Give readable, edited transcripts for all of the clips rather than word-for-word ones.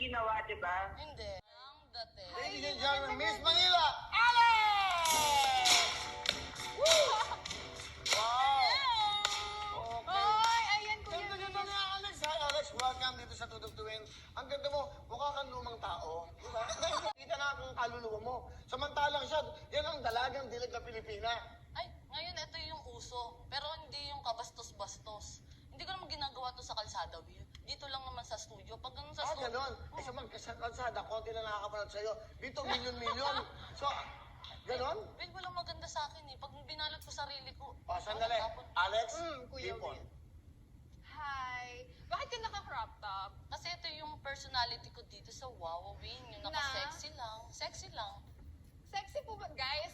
ginawa, di ba? Hindi. Ang dati. Ladies and gentlemen, Miss Manila! Alex! Woo! Wow! Okay. Hoy, ayan Kuya Ganda Luis. na Alex. Hi Alex, welcome dito sa Tutugtuin. Ang ganda mo, mukha kang lumang tao. Diba? Kita na akong kaluluwa mo. Samantalang siya, yan ang dalagang dilag na Pilipina. Ay, ngayon ito yung uso. Pero hindi yung kabastos-bastos. Hindi ko naman ginagawa to sa kalsada, Will. Dito lang naman sa studio. Pag ganun sa studio... Ganon. Eh, sa kalsada, konti lang nakakapanood sa'yo. Dito, milyon-milyon. So, ganon? Will, walang maganda sa akin eh. Pag binalot ko sarili ko... O, sandali. Alex, Kuya Hipon. Will. Hi. Bakit ka naka-crop top? Kasi ito yung personality ko dito sa Wowowin. Yung naka-sexy lang. Sexy lang. Sexy po ba, guys?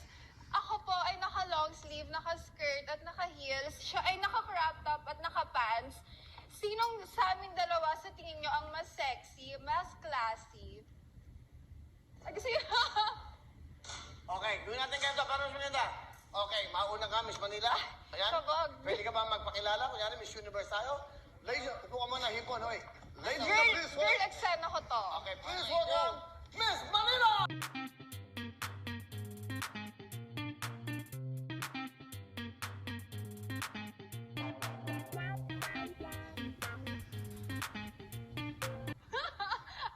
Ako po ay naka-long sleeve, naka-skirt at naka-heels. Siya ay naka-crop top at naka-pants. Sinong sa amin dalawa sa tingin nyo ang mas sexy, mas classy? Ay, gusto yun. Okay, gawin natin kayo ito. Pero Manila. Okay, mauna ka, Miss Manila. Ayan. Kabog. Pwede ka ba magpakilala? Kunyari, Miss Universe tayo. Ladies, upo ka muna, Hipon, hoy. Ladies, please Girl welcome. eksena ko to. Okay, please welcome, Miss Manila!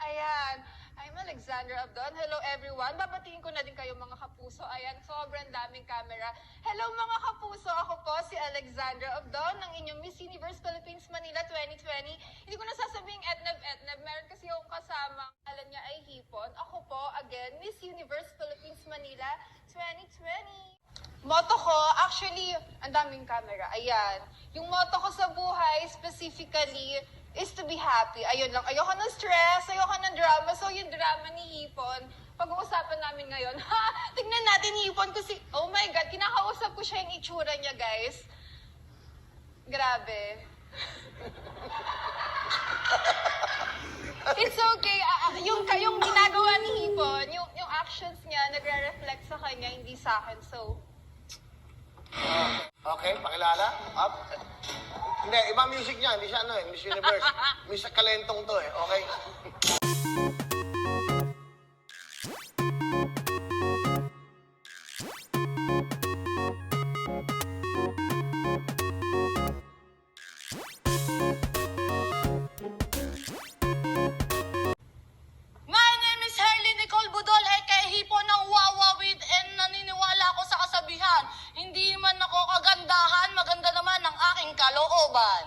Ayan. I'm Alexandra Abdon. Hello everyone. Babatingin ko na din kayo mga kapuso. Ayan, sobrang daming camera. Hello mga kapuso. Ako po si Alexandra Abdon ng inyong Miss Universe Philippines Manila 2020. Hindi ko na sasabing etnab. Meron kasi akong kasama. Alam niya ay Hipon. Ako po, again, Miss Universe Philippines Manila 2020. Motto ko, actually, ang daming camera. Ayan. Yung motto ko sa buhay, specifically, is to be happy. Ayun lang. Ayoko ng stress, ayoko ng drama. So, yung drama ni Hipon, pag-uusapan namin ngayon. Ha! Tignan natin Hipon kasi, oh my God, kinakausap ko siya yung itsura niya, guys. Grabe. It's okay. Yung ginagawa ni Hipon, yung actions niya, nagre-reflect sa kanya, hindi sa akin. So, Okay, pakilala. Up. Hindi, iba music niya. Hindi siya Miss Universe. Miss Kalentong to eh. Okay? My name is Harley Nicole Budol, aka Hipon ng Wowowin, and naniniwala ako sa kasabihan, hindi man ako kagandahan, maganda naman ang aking kalooban.